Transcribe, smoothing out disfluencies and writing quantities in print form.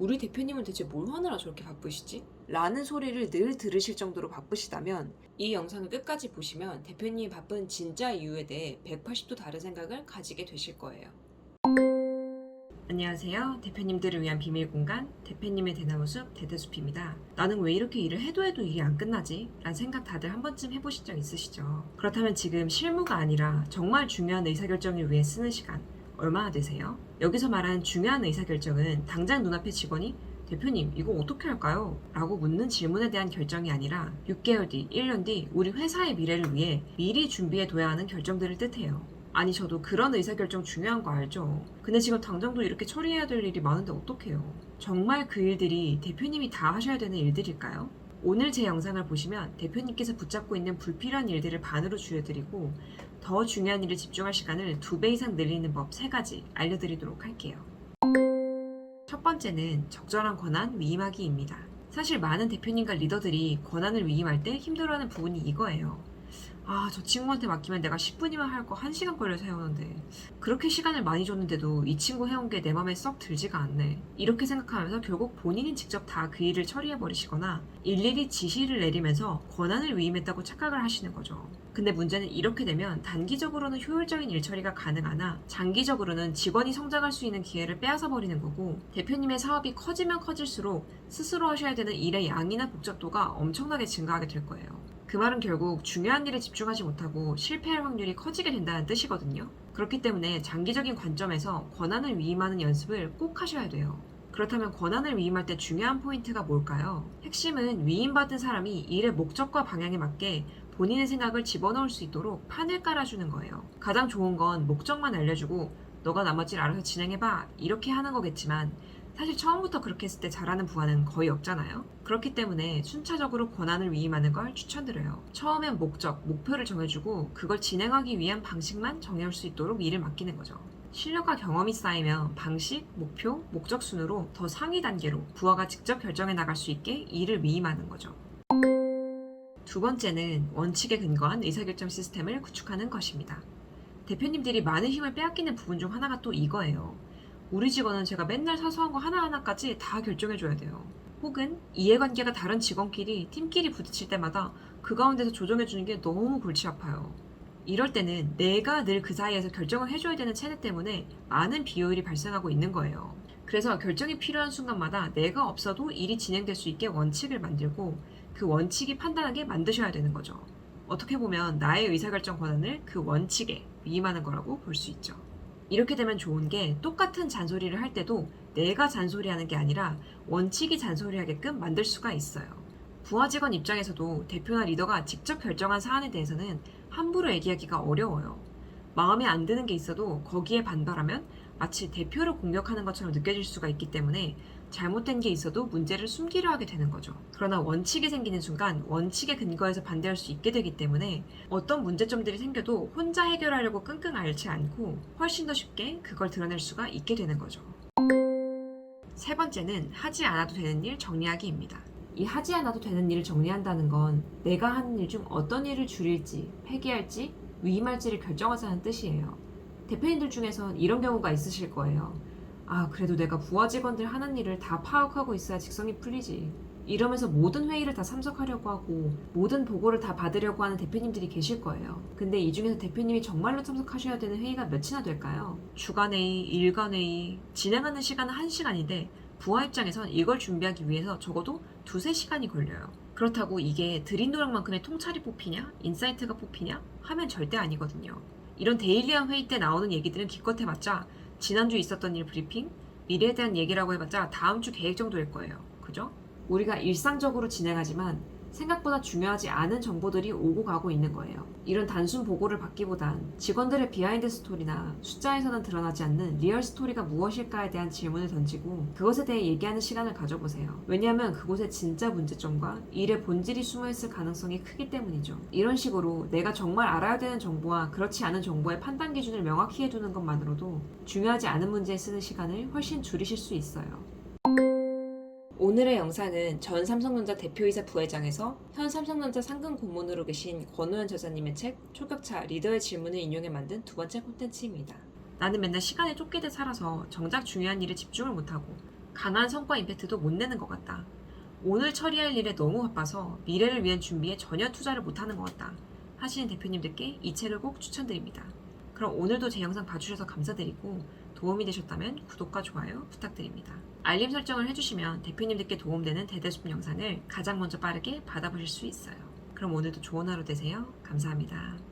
우리 대표님은 대체 뭘 하느라 저렇게 바쁘시지? 라는 소리를 늘 들으실 정도로 바쁘시다면 이 영상을 끝까지 보시면 대표님이 바쁜 진짜 이유에 대해 180도 다른 생각을 가지게 되실 거예요. 안녕하세요. 대표님들을 위한 비밀 공간 대표님의 대나무숲 대대숲입니다. 나는 왜 이렇게 일을 해도 일이 안 끝나지? 라는 생각 다들 한 번쯤 해보신 적 있으시죠? 그렇다면 지금 실무가 아니라 정말 중요한 의사결정을 위해 쓰는 시간 얼마나 되세요? 여기서 말하는 중요한 의사결정은 당장 눈앞의 직원이 대표님 이거 어떻게 할까요? 라고 묻는 질문에 대한 결정이 아니라 6개월 뒤, 1년 뒤 우리 회사의 미래를 위해 미리 준비해둬야 하는 결정들을 뜻해요. 아니 저도 그런 의사결정 중요한 거 알죠. 근데 지금 당장도 이렇게 처리해야 될 일이 많은데 어떡해요. 정말 그 일들이 대표님이 다 하셔야 되는 일들일까요? 오늘 제 영상을 보시면 대표님께서 붙잡고 있는 불필요한 일들을 반으로 줄여드리고 더 중요한 일에 집중할 시간을 2배 이상 늘리는 법 3가지 알려드리도록 할게요. 첫 번째는 적절한 권한 위임하기입니다. 사실 많은 대표님과 리더들이 권한을 위임할 때 힘들어하는 부분이 이거예요. 저 친구한테 맡기면 내가 10분이면 할 거 1시간 걸려서 해오는데 그렇게 시간을 많이 줬는데도 이 친구 해온 게 내 맘에 썩 들지가 않네. 이렇게 생각하면서 결국 본인이 직접 다 그 일을 처리해버리시거나 일일이 지시를 내리면서 권한을 위임했다고 착각을 하시는 거죠. 근데 문제는 이렇게 되면 단기적으로는 효율적인 일 처리가 가능하나 장기적으로는 직원이 성장할 수 있는 기회를 빼앗아 버리는 거고 대표님의 사업이 커지면 커질수록 스스로 하셔야 되는 일의 양이나 복잡도가 엄청나게 증가하게 될 거예요. 그 말은 결국 중요한 일에 집중하지 못하고 실패할 확률이 커지게 된다는 뜻이거든요. 그렇기 때문에 장기적인 관점에서 권한을 위임하는 연습을 꼭 하셔야 돼요. 그렇다면 권한을 위임할 때 중요한 포인트가 뭘까요? 핵심은 위임받은 사람이 일의 목적과 방향에 맞게 본인의 생각을 집어넣을 수 있도록 판을 깔아주는 거예요. 가장 좋은 건 목적만 알려주고 너가 나머지를 알아서 진행해봐 이렇게 하는 거겠지만 사실 처음부터 그렇게 했을 때 잘하는 부하는 거의 없잖아요. 그렇기 때문에 순차적으로 권한을 위임하는 걸 추천드려요. 처음엔 목적, 목표를 정해주고 그걸 진행하기 위한 방식만 정해올 수 있도록 일을 맡기는 거죠. 실력과 경험이 쌓이면 방식, 목표, 목적 순으로 더 상위 단계로 부하가 직접 결정해 나갈 수 있게 일을 위임하는 거죠. 두 번째는 원칙에 근거한 의사결정 시스템을 구축하는 것입니다. 대표님들이 많은 힘을 빼앗기는 부분 중 하나가 또 이거예요. 우리 직원은 제가 맨날 사소한 거 하나하나까지 다 결정해줘야 돼요. 혹은 이해관계가 다른 직원끼리 팀끼리 부딪힐 때마다 그 가운데서 조정해주는 게 너무 골치 아파요. 이럴 때는 내가 늘 그 사이에서 결정을 해줘야 되는 체내 때문에 많은 비효율이 발생하고 있는 거예요. 그래서 결정이 필요한 순간마다 내가 없어도 일이 진행될 수 있게 원칙을 만들고 그 원칙이 판단하게 만드셔야 되는 거죠. 어떻게 보면 나의 의사결정 권한을 그 원칙에 위임하는 거라고 볼 수 있죠. 이렇게 되면 좋은 게 똑같은 잔소리를 할 때도 내가 잔소리하는 게 아니라 원칙이 잔소리하게끔 만들 수가 있어요. 부하 직원 입장에서도 대표나 리더가 직접 결정한 사안에 대해서는 함부로 얘기하기가 어려워요. 마음에 안 드는 게 있어도 거기에 반발하면 마치 대표를 공격하는 것처럼 느껴질 수가 있기 때문에 잘못된 게 있어도 문제를 숨기려 하게 되는 거죠. 그러나 원칙이 생기는 순간 원칙에 근거해서 반대할 수 있게 되기 때문에 어떤 문제점들이 생겨도 혼자 해결하려고 끙끙 앓지 않고 훨씬 더 쉽게 그걸 드러낼 수가 있게 되는 거죠. 세 번째는 하지 않아도 되는 일 정리하기입니다. 이 하지 않아도 되는 일을 정리한다는 건 내가 하는 일 중 어떤 일을 줄일지, 폐기할지, 위임할지를 결정하자는 뜻이에요. 대표님들 중에선 이런 경우가 있으실 거예요. 그래도 내가 부하 직원들 하는 일을 다 파악하고 있어야 직성이 풀리지. 이러면서 모든 회의를 다 참석하려고 하고 모든 보고를 다 받으려고 하는 대표님들이 계실 거예요. 근데 이 중에서 대표님이 정말로 참석하셔야 되는 회의가 몇이나 될까요? 주간회의, 일간회의, 진행하는 시간은 1시간인데 부하 입장에선 이걸 준비하기 위해서 적어도 2~3시간이 걸려요. 그렇다고 이게 드린 노력만큼의 통찰이 뽑히냐? 인사이트가 뽑히냐? 하면 절대 아니거든요. 이런 데일리한 회의 때 나오는 얘기들은 기껏 해봤자 지난주 있었던 일 브리핑, 미래에 대한 얘기라고 해봤자 다음 주 계획 정도일 거예요. 그죠? 우리가 일상적으로 진행하지만 생각보다 중요하지 않은 정보들이 오고 가고 있는 거예요. 이런 단순 보고를 받기보단 직원들의 비하인드 스토리나 숫자에서는 드러나지 않는 리얼 스토리가 무엇일까에 대한 질문을 던지고 그것에 대해 얘기하는 시간을 가져보세요. 왜냐하면 그곳에 진짜 문제점과 일의 본질이 숨어있을 가능성이 크기 때문이죠. 이런 식으로 내가 정말 알아야 되는 정보와 그렇지 않은 정보의 판단 기준을 명확히 해두는 것만으로도 중요하지 않은 문제에 쓰는 시간을 훨씬 줄이실 수 있어요. 오늘의 영상은 전 삼성전자 대표이사 부회장에서 현 삼성전자 상근 고문으로 계신 권호연 저자님의 책 초격차 리더의 질문을 인용해 만든 두 번째 콘텐츠입니다. 나는 맨날 시간에 쫓기듯 살아서 정작 중요한 일에 집중을 못하고 강한 성과 임팩트도 못 내는 것 같다. 오늘 처리할 일에 너무 바빠서 미래를 위한 준비에 전혀 투자를 못하는 것 같다 하시는 대표님들께 이 책을 꼭 추천드립니다. 그럼 오늘도 제 영상 봐주셔서 감사드리고 도움이 되셨다면 구독과 좋아요 부탁드립니다. 알림 설정을 해주시면 대표님들께 도움되는 대대수품 영상을 가장 먼저 빠르게 받아보실 수 있어요. 그럼 오늘도 좋은 하루 되세요. 감사합니다.